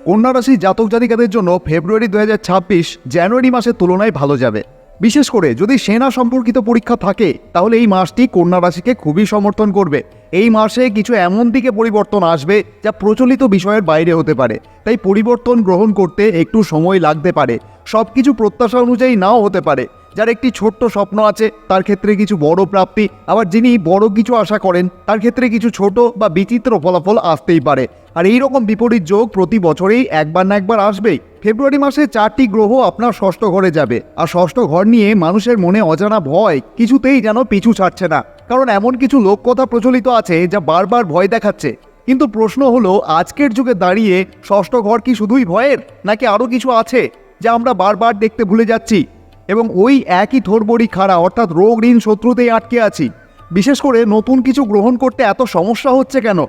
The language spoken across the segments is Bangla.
কন্যা রাশি জাতক জাতিকাদের জন্য ফেব্রুয়ারি 2026 জানুয়ারি মাসের তুলনায় ভালো যাবে। বিশেষ করে যদি সেনা সম্পর্কিত পরীক্ষা থাকে তাহলে এই মাসটি কন্যা রাশিকে খুবই সমর্থন করবে। এই মাসে কিছু এমন দিকে পরিবর্তন আসবে যা প্রচলিত বিষয়ের বাইরে হতে পারে, তাই পরিবর্তন গ্রহণ করতে একটু সময় লাগতে পারে। সব কিছু প্রত্যাশা অনুযায়ী নাও হতে পারে। যার একটি ছোট্ট স্বপ্ন আছে তার ক্ষেত্রে কিছু বড় প্রাপ্তি, আবার যিনি বড় কিছু আশা করেন তার ক্ষেত্রে কিছু ছোট বা বিচিত্র ফলাফল আসতেই পারে। আর এই রকম বিপরীত যোগ প্রতি বছরেই একবার না একবার আসবেই। ফেব্রুয়ারি মাসে 4টি গ্রহ আপনার ষষ্ঠ ঘরে যাবে, আর ষষ্ঠ ঘর নিয়ে মানুষের মনে অজানা ভয় কিছুতেই যেন পিছু ছাড়ছে না। কারণ এমন কিছু লোককথা প্রচলিত আছে যা বারবার ভয় দেখাচ্ছে। কিন্তু প্রশ্ন হলো, আজকের যুগে দাঁড়িয়ে ষষ্ঠ ঘর কি শুধুই ভয়ের, নাকি আরও কিছু আছে যা আমরা বারবার দেখতে ভুলে যাচ্ছি এবং ওই একই থোড়বড়ি খাড়া অর্থাৎ রোগ ঋণ শত্রুতেই আটকে আছি? বিশেষ করে নতুন কিছু গ্রহণ করতে এত সমস্যা হচ্ছে কেন?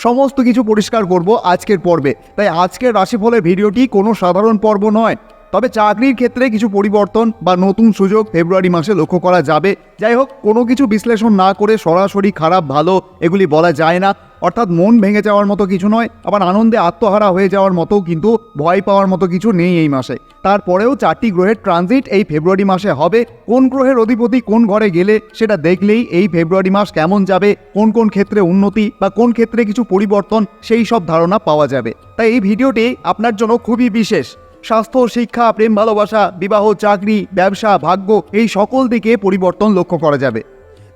সমস্ত কিছু পরিষ্কার করব আজকের পর্বে। তাই আজকের রাশিফলের ভিডিওটি কোনো সাধারণ পর্ব নয়, তবে চাকরির ক্ষেত্রে কিছু পরিবর্তন বা নতুন সুযোগ ফেব্রুয়ারি মাসে লক্ষ্য করা যাবে। যাই হোক, কোনো কিছু বিশ্লেষণ না করে সরাসরি খারাপ ভালো এগুলি বলা যায় না। অর্থাৎ মন ভেঙে যাওয়ার মতো কিছু নয়, আবার আনন্দে আত্মহারা হয়ে যাওয়ার মতো কিন্তু ভয় পাওয়ার মতো কিছু নেই এই মাসে। তারপরেও 4টি গ্রহের ট্রানজিট এই ফেব্রুয়ারি মাসে হবে। কোন গ্রহের অধিপতি কোন ঘরে গেলে সেটা দেখলেই এই ফেব্রুয়ারি মাস কেমন যাবে, কোন কোন ক্ষেত্রে উন্নতি বা কোন ক্ষেত্রে কিছু পরিবর্তন, সেই সব ধারণা পাওয়া যাবে। তাই এই ভিডিওটি আপনার জন্য খুবই বিশেষ। স্বাস্থ্য, শিক্ষা, প্রেম ভালোবাসা, বিবাহ, চাকরি, ব্যবসা, ভাগ্য, এই সকল দিকে পরিবর্তন লক্ষ্য করা যাবে।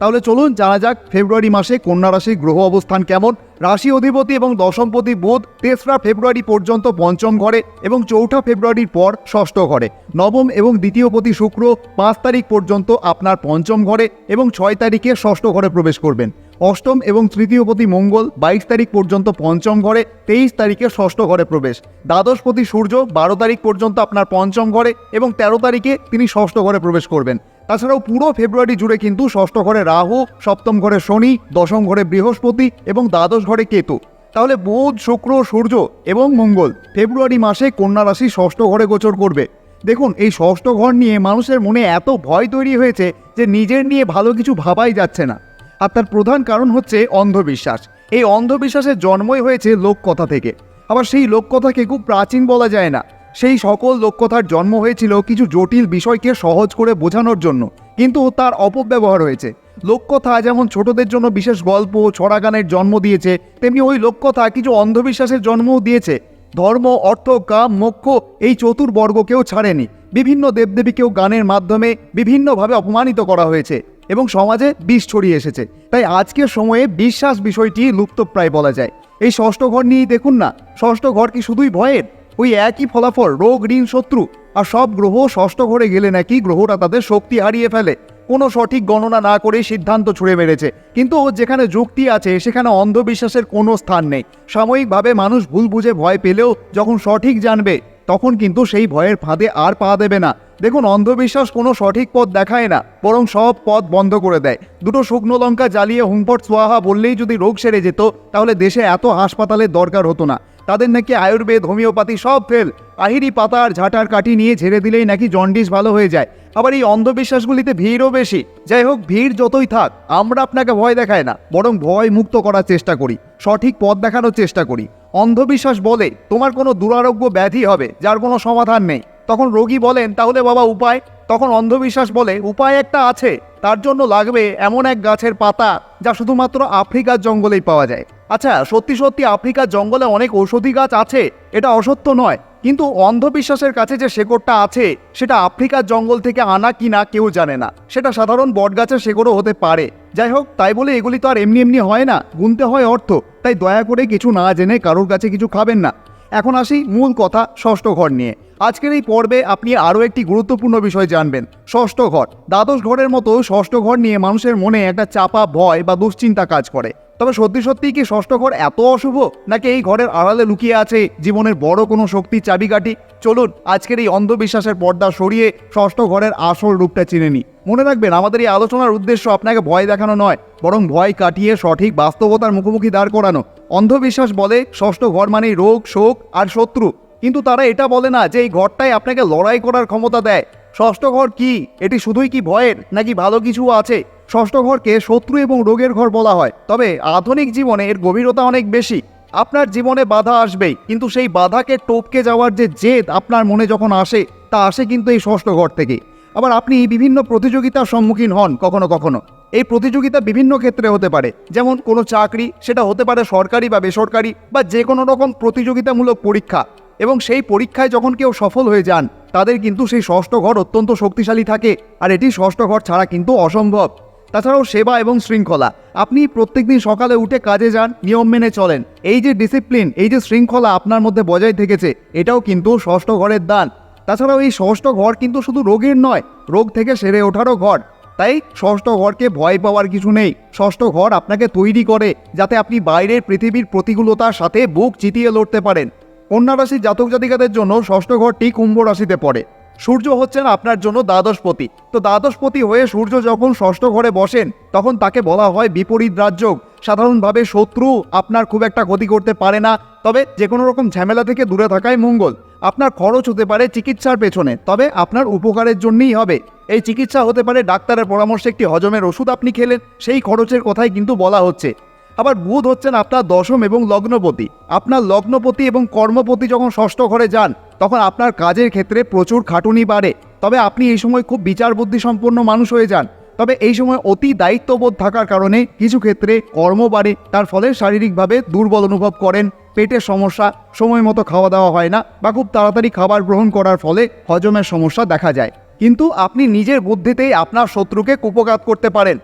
তাহলে চলুন জানা যাক ফেব্রুয়ারি মাসে কন্যা রাশির গ্রহ অবস্থান কেমন। রাশি অধিপতি এবং দশমপতি বুধ 3রা ফেব্রুয়ারি পর্যন্ত পঞ্চম ঘরে এবং 4ঠা ফেব্রুয়ারির পর ষষ্ঠ ঘরে। নবম এবং দ্বিতীয়পতি শুক্র 5 তারিখ পর্যন্ত আপনার পঞ্চম ঘরে এবং 6 তারিখে ষষ্ঠ ঘরে প্রবেশ করবেন। অষ্টম এবং তৃতীয়পতি মঙ্গল 22 তারিখ পর্যন্ত পঞ্চম ঘরে, 23 তারিখে ষষ্ঠ ঘরে প্রবেশ। দ্বাদশপতি সূর্য 12 তারিখ পর্যন্ত আপনার পঞ্চম ঘরে এবং 13 তারিখে তিনি ষষ্ঠ ঘরে প্রবেশ করবেন। তাছাড়াও পুরো ফেব্রুয়ারি জুড়ে কিন্তু ষষ্ঠ ঘরে রাহু, সপ্তম ঘরে শনি, দশম ঘরে বৃহস্পতি এবং দ্বাদশ ঘরে কেতু। তাহলে বুধ, শুক্র, সূর্য এবং মঙ্গল ফেব্রুয়ারি মাসে কন্যা রাশি ষষ্ঠ ঘরে গোচর করবে। দেখুন, এই ষষ্ঠ ঘর নিয়ে মানুষের মনে এত ভয় তৈরি হয়েছে যে নিজের নিয়ে ভালো কিছু ভাবাই যাচ্ছে না। আর তার প্রধান কারণ হচ্ছে অন্ধবিশ্বাস। এই অন্ধবিশ্বাসের জন্মই হয়েছে লোককথা থেকে। আবার সেই লোককথাকে খুব প্রাচীন বলা যায় না। সেই সকল লোককথার জন্ম হয়েছিল কিছু জটিল বিষয়কে সহজ করে বোঝানোর জন্য, কিন্তু তার অপব্যবহার হয়েছে। লোককথা যেমন ছোটদের জন্য বিশেষ গল্প, ছড়াগানের জন্ম দিয়েছে, তেমনি ওই লোককথা কিছু অন্ধবিশ্বাসের জন্মও দিয়েছে। ধর্ম, অর্থ, কাম, মোক্ষ এই চতুর্বর্গকেও ছাড়েনি। বিভিন্ন দেবদেবীকেও গানের মাধ্যমে বিভিন্নভাবে অপমানিত করা হয়েছে এবং সমাজে বিষ ছড়িয়ে এসেছে। তাই আজকের সময়ে বিশ্বাস বিষয়টি লুপ্তপ্রায় বলা যায়। এই ষষ্ঠ ঘর নিয়েই দেখুন না, ষষ্ঠ ঘর কি শুধুই ভয়ের? ওই একই ফলাফল, রোগ, ঋণ, শত্রু। আর সব গ্রহ ষষ্ঠ ঘরে গেলে নাকি গ্রহরা তাদের শক্তি হারিয়ে ফেলে। কোনো সঠিক গণনা না করে সিদ্ধান্ত ছুড়ে মেরেছে। কিন্তু যেখানে যুক্তি আছে সেখানে অন্ধবিশ্বাসের কোনো স্থান নেই। সাময়িকভাবে মানুষ ভুল বুঝে ভয় পেলেও যখন সঠিক জানবে তখন কিন্তু সেই ভয়ের ফাঁদে আর পা দেবে না। দেখুন, অন্ধবিশ্বাস কোনো সঠিক পথ দেখায় না, বরং সব পথ বন্ধ করে দেয়। দুটো শুকনো লঙ্কা জ্বালিয়ে হুমফট সোয়াহা বললেই যদি রোগ সেরে যেত তাহলে দেশে এত হাসপাতালের দরকার হতো না। তাদের নাকি আয়ুর্বেদ, হোমিওপ্যাথি সব ফেল। আহিরি পাতা আর ঝাঁটার কাঠি নিয়ে ঝেড়ে দিলেই নাকি জন্ডিস ভালো হয়ে যায়। আবার এই অন্ধবিশ্বাসগুলিতে ভিড়ও বেশি। যাই হোক, ভিড় যতই থাক, আমরা আপনাকে ভয় দেখাই না, বরং ভয় মুক্ত করার চেষ্টা করি, সঠিক পথ দেখানোর চেষ্টা করি। অন্ধবিশ্বাস বলে তোমার কোনো দুরারোগ্য ব্যাধি হবে যার কোনো সমাধান নেই। তখন রোগী বলেন, তাহলে বাবা উপায়? তখন অন্ধবিশ্বাস বলে, উপায় একটা আছে, তার জন্য লাগবে এমন এক গাছের পাতা যা শুধুমাত্র আফ্রিকার জঙ্গলেই পাওয়া যায়। আচ্ছা, সত্যি সত্যি আফ্রিকার জঙ্গলে অনেক ঔষধি গাছ আছে, এটা অসত্য নয়। কিন্তু অন্ধবিশ্বাসের কাছে যে শেকড়টা আছে সেটা আফ্রিকার জঙ্গল থেকে আনা কিনা কেউ জানে না। সেটা সাধারণ বটগাছের শেকড়ও হতে পারে। যাই হোক, তাই বলে এগুলি তো আর এমনি এমনি হয় না, গুনতে হয় অর্থ। তাই দয়া করে কিছু না জেনে কারোর কাছে কিছু খাবেন না। এখন আসি মূল কথা, ষষ্ঠ ঘর নিয়ে। আজকের এই পর্বে আপনি আরও একটি গুরুত্বপূর্ণ বিষয় জানবেন, ষষ্ঠ ঘর। দ্বাদশ ঘরের মতো ষষ্ঠ ঘর নিয়ে মানুষের মনে একটা চাপা ভয় বা দুশ্চিন্তা কাজ করে। তবে সত্যি সত্যিই কি ষষ্ঠ ঘর এত অশুভ, নাকি এই ঘরের আড়ালে লুকিয়ে আছে জীবনের বড় কোনো শক্তির চাবিকাঠি? চলুন আজকের এই অন্ধবিশ্বাসের পর্দা সরিয়ে ষষ্ঠ ঘরের আসল রূপটা চিনে নিই। মনে রাখবেন, আমাদের এই আলোচনার উদ্দেশ্য আপনাকে ভয় দেখানো নয়, বরং ভয় কাটিয়ে সঠিক বাস্তবতার মুখোমুখি দাঁড় করানো। অন্ধবিশ্বাস বলে ষষ্ঠ ঘর মানেই রোগ, শোক আর শত্রু, কিন্তু তারা এটা বলে না যে এই ঘরটাই আপনাকে লড়াই করার ক্ষমতা দেয়। ষষ্ঠ ঘর কি? এটি শুধুই কি ভয়ের, নাকি ভালো কিছু আছে? ষষ্ঠ ঘরকে শত্রু এবং রোগের ঘর বলা হয়, তবে আধুনিক জীবনে এর গভীরতা অনেক বেশি। আপনার জীবনে বাধা আসবেই, কিন্তু সেই বাধাকে টপকে যাওয়ার যে জেদ আপনার মনে যখন আসে, তা আসে কিন্তু এই ষষ্ঠ ঘর থেকে। আবার আপনি বিভিন্ন প্রতিযোগিতার সম্মুখীন হন কখনো কখনো। এই প্রতিযোগিতা বিভিন্ন ক্ষেত্রে হতে পারে, যেমন কোনো চাকরি, সেটা হতে পারে সরকারি বা বেসরকারি, বা যে কোনো রকম প্রতিযোগিতামূলক পরীক্ষা। এবং সেই পরীক্ষায় যখন কেউ সফল হয়ে যান, তাদের কিন্তু সেই ষষ্ঠ ঘর অত্যন্ত শক্তিশালী থাকে, আর এটি ষষ্ঠ ঘর ছাড়া কিন্তু অসম্ভব। তাছাড়াও সেবা এবং শৃঙ্খলা, আপনি প্রত্যেকদিন সকালে উঠে কাজে যান, নিয়ম মেনে চলেন, এই যে ডিসিপ্লিন, এই যে শৃঙ্খলা আপনার মধ্যে বজায় থেকেছে, এটাও কিন্তু ষষ্ঠ ঘরের দান। তাছাড়াও এই ষষ্ঠ ঘর কিন্তু শুধু রোগের নয়, রোগ থেকে সেরে ওঠারও ঘর। তাই ষষ্ঠ ঘরকে ভয় পাওয়ার কিছু নেই। ষষ্ঠ ঘর আপনাকে তৈরি করে যাতে আপনি বাইরের পৃথিবীর প্রতিকূলতার সাথে বুক চিতিয়ে লড়তে পারেন। কন্যা রাশির জাতক জাতিকাদের জন্য ষষ্ঠ ঘরটি কুম্ভ রাশিতে পড়ে। সূর্য হচ্ছেন আপনার জন্য দ্বাদশপতি। তো দ্বাদশপতি হয়ে সূর্য যখন ষষ্ঠ ঘরে বসেন, তখন তাকে বলা হয় বিপরীত রাজযোগ। সাধারণভাবে শত্রু আপনার খুব একটা ক্ষতি করতে পারে না, তবে যে কোনো রকম ঝামেলা থেকে দূরে থাকাই মঙ্গল। আপনার খরচ হতে পারে চিকিৎসার পেছনে, তবে আপনার উপকারের জন্যই হবে। এই চিকিৎসা হতে পারে ডাক্তারের পরামর্শে একটি হজমের ওষুধ আপনি খেলেন, সেই খরচের কথাই কিন্তু বলা হচ্ছে। আবার বুধ হচ্ছেন আপনার দশম এবং লগ্নপতি। আপনার লগ্নপতি এবং কর্মপতি যখন ষষ্ঠ ঘরে যান, তখন আপনার কাজের ক্ষেত্রে প্রচুর খাটুনি বাড়ে। তবে আপনি এই সময় খুব বিচার বুদ্ধি সম্পন্ন মানুষ হয়ে যান। তবে এই সময় অতি দায়িত্ববোধ থাকার কারণে কিছু ক্ষেত্রে কর্ম বাড়ে, তার ফলে শারীরিকভাবে দুর্বল অনুভব করেন, পেটের সমস্যা, সময় মতো খাওয়া দাওয়া হয় না, বা খুব তাড়াতাড়ি খাবার গ্রহণ করার ফলে হজমের সমস্যা দেখা যায়। কিন্তু আপনি নিজের বুদ্ধিতেই আপনার শত্রুকে কুপঘাত করতে পারেন।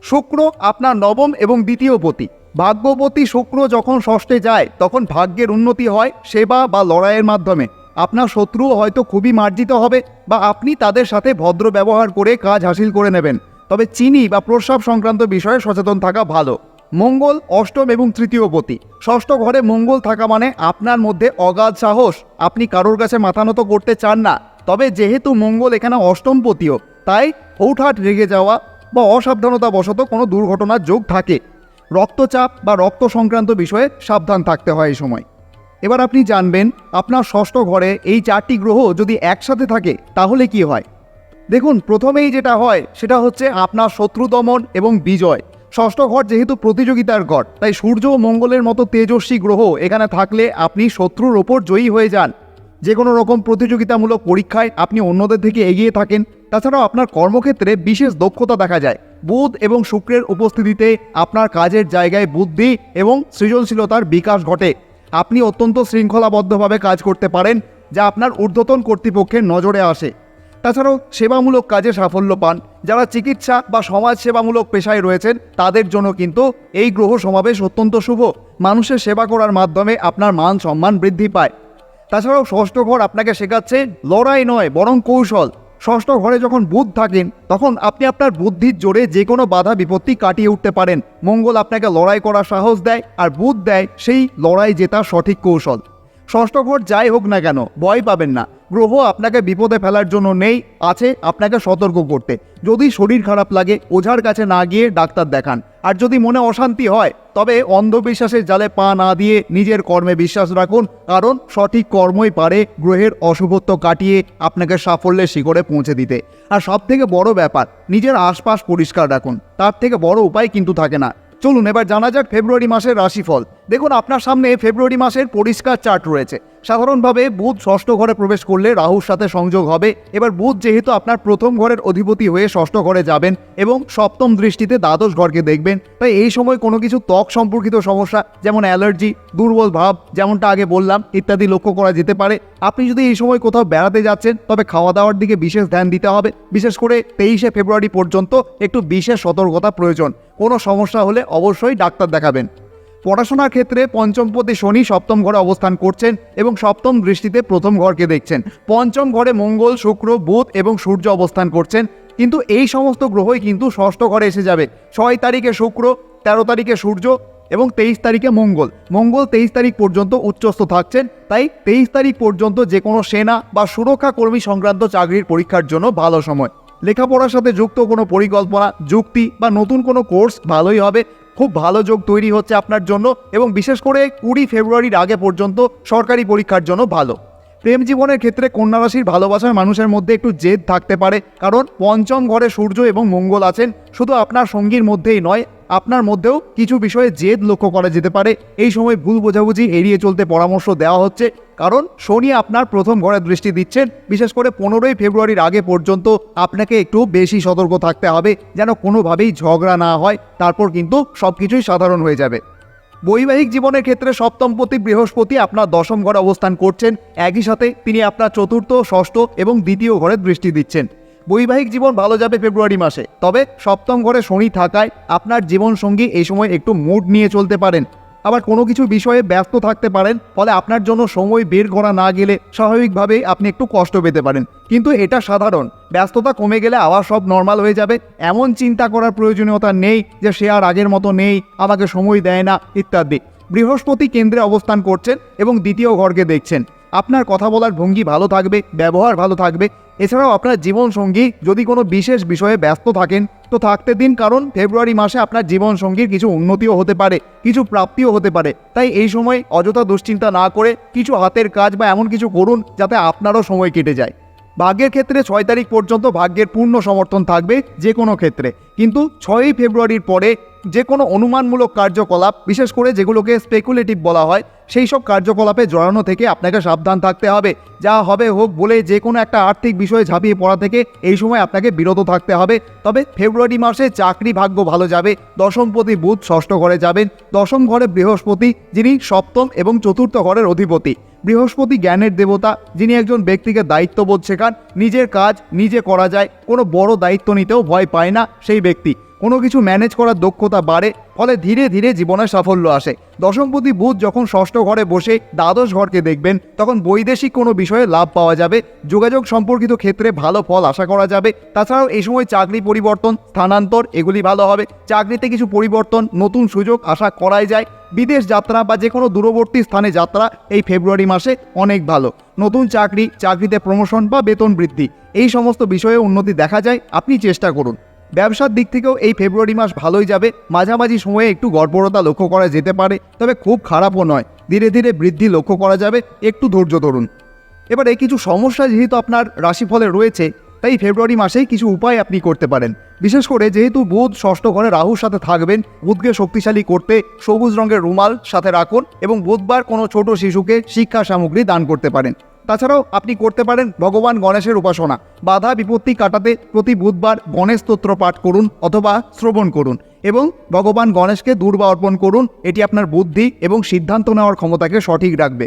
শুক্র আপনার নবম এবং দ্বিতীয় পতি। ভাগ্যপতি শুক্র যখন ষষ্ঠে যায়, তখন ভাগ্যের উন্নতি হয় সেবা বা লড়াইয়ের মাধ্যমে। আপনার শত্রু হয়তো খুবই মার্জিত হবে, বা আপনি তাদের সাথে ভদ্র ব্যবহার করে কাজ হাসিল করে নেবেন। তবে চিনি বা প্রস্রাব সংক্রান্ত বিষয়ে সচেতন থাকা ভালো। মঙ্গল অষ্টম এবং তৃতীয় পতি। ষষ্ঠ ঘরে মঙ্গল থাকা মানে আপনার মধ্যে অগাধ সাহস, আপনি কারোর কাছে মাথা নত করতে চান না। তবে যেহেতু মঙ্গল এখানে অষ্টম পতিও, তাই হুটহাট রেগে যাওয়া বা অসাবধানতা বশত কোনো দুর্ঘটনার যোগ থাকে। রক্তচাপ বা রক্ত সংক্রান্ত বিষয়ে সাবধান থাকতে হয় এই সময়। এবার আপনি জানবেন আপনার ষষ্ঠ ঘরে এই চারটি গ্রহ যদি একসাথে থাকে তাহলে কি হয়। দেখুন, প্রথমেই যেটা হয় সেটা হচ্ছে আপনার শত্রু দমন এবং বিজয়। ষষ্ঠ ঘর যেহেতু প্রতিযোগিতার ঘর, তাই সূর্য ও মঙ্গলের মতো তেজস্বী গ্রহ এখানে থাকলে আপনি শত্রুর ওপর জয়ী হয়ে যান। যে কোনো রকম প্রতিযোগিতামূলক পরীক্ষায় আপনি অন্যদের থেকে এগিয়ে থাকেন। তাছাড়াও আপনার কর্মক্ষেত্রে বিশেষ দক্ষতা দেখা যায়। বুধ এবং শুক্রের উপস্থিতিতে আপনার কাজের জায়গায় বুদ্ধি এবং সৃজনশীলতার বিকাশ ঘটে। আপনি অত্যন্ত শৃঙ্খলাবদ্ধভাবে কাজ করতে পারেন, যা আপনার ঊর্ধ্বতন কর্তৃপক্ষের নজরে আসে। তাছাড়াও সেবামূলক কাজে সাফল্য পান। যারা চিকিৎসা বা সমাজ সেবামূলক পেশায় রয়েছেন, তাদের জন্য কিন্তু এই গ্রহ সমাবেশ অত্যন্ত শুভ। মানুষের সেবা করার মাধ্যমে আপনার মান সম্মান বৃদ্ধি পায়। তাছাড়াও ষষ্ঠ ঘর আপনাকে শেখাচ্ছে লড়াই নয়, বরং কৌশল। ষষ্ঠ ঘরে যখন বুধ থাকেন, তখন আপনি আপনার বুদ্ধির জোরে যে কোনো বাধা বিপত্তি কাটিয়ে উঠতে পারেন। মঙ্গল আপনাকে লড়াই করার সাহস দেয়, আর বুধ দেয় সেই লড়াই জেতার সঠিক কৌশল। ষষ্ঠ ঘর যাই হোক না কেন, ভয় পাবেন না। গ্রহ আপনাকে বিপদে ফেলার জন্য নেই, আছে আপনাকে সতর্ক করতে। যদি শরীর খারাপ লাগে, ওঝার কাছে না গিয়ে ডাক্তার দেখান। আর যদি মনে অশান্তি হয়, তবে অন্ধবিশ্বাসের জালে পা না দিয়ে নিজের কর্মে বিশ্বাস রাখুন, কারণ সঠিক কর্মই পারে গ্রহের অশুভত্ব কাটিয়ে আপনাকে সাফল্যের শিখরে পৌঁছে দিতে। আর সব থেকে বড় ব্যাপার, নিজের আশপাশ পরিষ্কার রাখুন। তার থেকে বড় উপায় কিন্তু থাকে না। চলুন এবার জানা যাক ফেব্রুয়ারি মাসের রাশিফল। দেখুন, আপনার সামনে ফেব্রুয়ারি মাসের পরিষ্কার চার্ট রয়েছে। সাধারণভাবে বুধ ষষ্ঠ ঘরে প্রবেশ করলে রাহুর সাথে সংযোগ হবে। এবার বুধ যেহেতু আপনার প্রথম ঘরের অধিপতি হয়ে ষষ্ঠ ঘরে যাবেন এবং সপ্তম দৃষ্টিতে দ্বাদশ ঘরকে দেখবেন, তাই এই সময় কোনো কিছু ত্বক সম্পর্কিত সমস্যা, যেমন অ্যালার্জি, দুর্বল ভাব, যেমনটা আগে বললাম, ইত্যাদি লক্ষ্য করা যেতে পারে। আপনি যদি এই সময় কোথাও বেড়াতে যাচ্ছেন, তবে খাওয়া দাওয়ার দিকে বিশেষ ধ্যান দিতে হবে। বিশেষ করে 23শে ফেব্রুয়ারি পর্যন্ত একটু বিশেষ সতর্কতা প্রয়োজন। কোনো সমস্যা হলে অবশ্যই ডাক্তার দেখাবেন। পড়াশোনার ক্ষেত্রে পঞ্চমপতি শনি সপ্তম ঘরে অবস্থান করছেন এবং সপ্তম দৃষ্টিতে প্রথম ঘরকে দেখছেন। পঞ্চম ঘরে মঙ্গল, শুক্র, বুধ এবং সূর্য অবস্থান করছেন। কিন্তু এই সমস্ত গ্রহই কিন্তু ষষ্ঠ ঘরে এসে যাবে। 6 তারিখে শুক্র, 13 তারিখে সূর্য এবং 23 তারিখে মঙ্গল। মঙ্গল 23 তারিখ পর্যন্ত উচ্চস্থ থাকছেন। তাই 23 তারিখ পর্যন্ত যে কোনো সেনা বা সুরক্ষা কর্মী সংক্রান্ত চাকরির পরীক্ষার জন্য ভালো সময়। লেখাপড়ার সাথে যুক্ত কোনো পরিকল্পনা, যুক্তি বা নতুন কোনো কোর্স ভালোই হবে। খুব ভালো যোগ তৈরি হচ্ছে আপনার জন্য, এবং বিশেষ করে 20 ফেব্রুয়ারির আগে পর্যন্ত সরকারি পরীক্ষার জন্য ভালো। প্রেম জীবনের ক্ষেত্রে কন্যা রাশির ভালোবাসার মানুষের মধ্যে একটু জেদ থাকতে পারে, কারণ পঞ্চম ঘরে সূর্য এবং মঙ্গল আছেন। শুধু আপনার সঙ্গীর মধ্যেই নয়, আপনার মধ্যেও কিছু বিষয়ে জেদ লক্ষ্য করা যেতে পারে। এই সময় ভুল বোঝাবুঝি এড়িয়ে চলতে পরামর্শ দেওয়া হচ্ছে, কারণ শনি আপনার প্রথম ঘরে দৃষ্টি দিচ্ছেন। বিশেষ করে 15ই ফেব্রুয়ারির আগে পর্যন্ত আপনাকে একটু বেশি সতর্ক থাকতে হবে যেন কোনোভাবেই ঝগড়া না হয়, তারপর কিন্তু সব কিছুই সাধারণ হয়ে যাবে। বৈবাহিক জীবনের ক্ষেত্রে সপ্তমপতি বৃহস্পতি আপনার দশম ঘরে অবস্থান করছেন। একই সাথে তিনি আপনার চতুর্থ, ষষ্ঠ এবং দ্বিতীয় ঘরে দৃষ্টি দিচ্ছেন। বৈবাহিক জীবন ভালো যাবে ফেব্রুয়ারি মাসে, তবে সপ্তম ঘরে শনি থাকায় আপনার জীবনসঙ্গী এই সময় একটু মুড নিয়ে চলতে পারেন, আবার কোনো কিছু বিষয়ে ব্যস্ত থাকতে পারেন। ফলে আপনার জন্য সময় বের করা না গেলে স্বাভাবিকভাবেই আপনি একটু কষ্ট পেতে পারেন, কিন্তু এটা সাধারণ। ব্যস্ততা কমে গেলে আবার সব নর্মাল হয়ে যাবে। এমন চিন্তা করার প্রয়োজনীয়তা নেই যে সে আর আগের মতো নেই, আমাকে সময় দেয় না ইত্যাদি। বৃহস্পতি কেন্দ্রে অবস্থান করছেন এবং দ্বিতীয় ঘরকে দেখছেন। আপনার কথা বলার ভঙ্গি ভালো থাকবে, ব্যবহার ভালো থাকবে। এছাড়াও আপনার জীবনসঙ্গী যদি কোনো বিশেষ বিষয়ে ব্যস্ত থাকেন তো থাকতে দিন, কারণ ফেব্রুয়ারি মাসে আপনার জীবনসঙ্গীর কিছু উন্নতিও হতে পারে, কিছু প্রাপ্তিও হতে পারে। তাই এই সময় অযথা দুশ্চিন্তা না করে কিছু হাতের কাজ বা এমন কিছু করুন যাতে আপনারও সময় কেটে যায়। ভাগ্যের ক্ষেত্রে 6 তারিখ পর্যন্ত ভাগ্যের পূর্ণ সমর্থন থাকবে যে কোনো ক্ষেত্রে, কিন্তু 6ই ফেব্রুয়ারির পরে যে কোনো অনুমানমূলক কার্যকলাপ, বিশেষ করে যেগুলোকে স্পেকুলেটিভ বলা হয়, সেই সব কার্যকলাপে জড়ানো থেকে আপনাকে সাবধান থাকতে হবে। যা হবে হোক বলে যে কোনো একটা আর্থিক বিষয়ে ঝাঁপিয়ে পড়া থেকে এই সময় আপনাকে বিরত থাকতে হবে। তবে ফেব্রুয়ারি মাসে চাকরি ভাগ্য ভালো যাবে। দশমপতি বুধ ষষ্ঠ ঘরে যাবেন। দশম ঘরে বৃহস্পতি, যিনি সপ্তম এবং চতুর্থ ঘরের অধিপতি। বৃহস্পতি জ্ঞানের দেবতা, যিনি একজন ব্যক্তিকে দায়িত্ববোধ শেখান। নিজের কাজ নিজে করা যায়, কোনো বড় দায়িত্ব নিতেও ভয় পায় না সেই ব্যক্তি। কোনো কিছু ম্যানেজ করার দক্ষতা বাড়ে, ফলে ধীরে ধীরে জীবনে সাফল্য আসে। দশমপতি বুধ যখন ষষ্ঠ ঘরে বসে দ্বাদশ ঘরকে দেখবেন, তখন বৈদেশিক কোনো বিষয়ে লাভ পাওয়া যাবে। যোগাযোগ সম্পর্কিত ক্ষেত্রে ভালো ফল আশা করা যাবে। তাছাড়াও এই সময় চাকরি পরিবর্তন, স্থানান্তর এগুলি ভালো হবে। চাকরিতে কিছু পরিবর্তন, নতুন সুযোগ আশা করাই যায়। বিদেশ যাত্রা বা যে কোনো দূরবর্তী স্থানে যাত্রা এই ফেব্রুয়ারি মাসে অনেক ভালো। নতুন চাকরি, চাকরিতে প্রমোশন বা বেতন বৃদ্ধি, এই সমস্ত বিষয়ে উন্নতি দেখা যায়। আপনি চেষ্টা করুন। ব্যবসার দিক থেকেও এই ফেব্রুয়ারি মাস ভালোই যাবে। মাঝামাঝি সময়ে একটু গড়বড়তা লক্ষ্য করা যেতে পারে, তবে খুব খারাপও নয়। ধীরে ধীরে বৃদ্ধি লক্ষ্য করা যাবে, একটু ধৈর্য ধরুন। এবারে কিছু সমস্যা যেহেতু আপনার রাশিফলে রয়েছে, তাই ফেব্রুয়ারি মাসেই কিছু উপায় আপনি করতে পারেন। বিশেষ করে যেহেতু বুধ ষষ্ঠ ঘরে রাহুর সাথে থাকবেন, বুধকে শক্তিশালী করতে সবুজ রঙের রুমাল সাথে রাখুন এবং বুধবার কোনো ছোট শিশুকে শিক্ষা সামগ্রী দান করতে পারেন। তাছাড়াও আপনি করতে পারেন ভগবান গণেশের উপাসনা। বাধা বিপত্তি কাটাতে প্রতি বুধবার গণেশ স্তোত্র পাঠ করুন অথবা শ্রবণ করুন এবং ভগবান গণেশকে দূর্বা অর্পণ করুন। এটি আপনার বুদ্ধি এবং সিদ্ধান্ত নেওয়ার ক্ষমতাকে সঠিক রাখবে।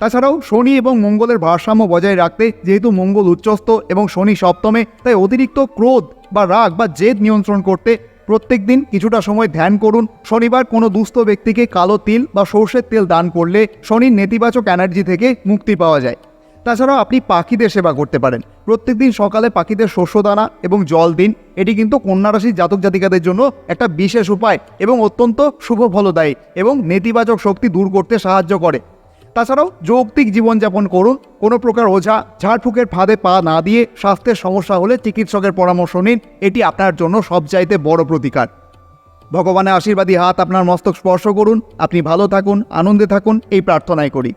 তাছাড়াও শনি এবং মঙ্গলের ভারসাম্য বজায় রাখতে, যেহেতু মঙ্গল উচ্চস্থ এবং শনি সপ্তমে, তাই অতিরিক্ত ক্রোধ বা রাগ বা জেদ নিয়ন্ত্রণ করতে প্রত্যেক দিন কিছুটা সময় ধ্যান করুন। শনিবার কোনো দুস্থ ব্যক্তিকে কালো তিল বা সর্ষের তেল দান করলে শনির নেতিবাচক এনার্জি থেকে মুক্তি পাওয়া যায়। তাছাড়াও আপনি পাখিদের সেবা করতে পারেন। প্রত্যেকদিন সকালে পাখিদের শস্যদানা এবং জল দিন। এটি কিন্তু কন্যা রাশির জাতক জাতিকাদের জন্য একটা বিশেষ উপায় এবং অত্যন্ত শুভ ফলদায়ী এবং নেতিবাচক শক্তি দূর করতে সাহায্য করে। তাছাড়াও যৌক্তিক জীবনযাপন করুন। কোনো প্রকার ওঝা ঝাড়ফুঁকের ফাঁদে পা না দিয়ে স্বাস্থ্যের সমস্যা হলে চিকিৎসকের পরামর্শ নিন। এটি আপনার জন্য সবচাইতে বড় প্রতিকার। ভগবানের আশীর্বাদী হাত আপনার মস্তক স্পর্শ করুন। আপনি ভালো থাকুন, আনন্দে থাকুন, এই প্রার্থনাই করি।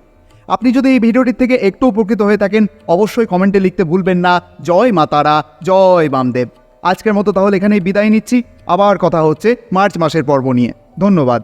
আপনি যদি এই ভিডিওটির থেকে একটু উপকৃত হয়ে থাকেন, অবশ্যই কমেন্টে লিখতে ভুলবেন না জয় মা তারা, জয় বামদেব। আজকের মতো তাহলে এখানেই বিদায় নিচ্ছি। আবার কথা হচ্ছে মার্চ মাসের পর্ব নিয়ে। ধন্যবাদ।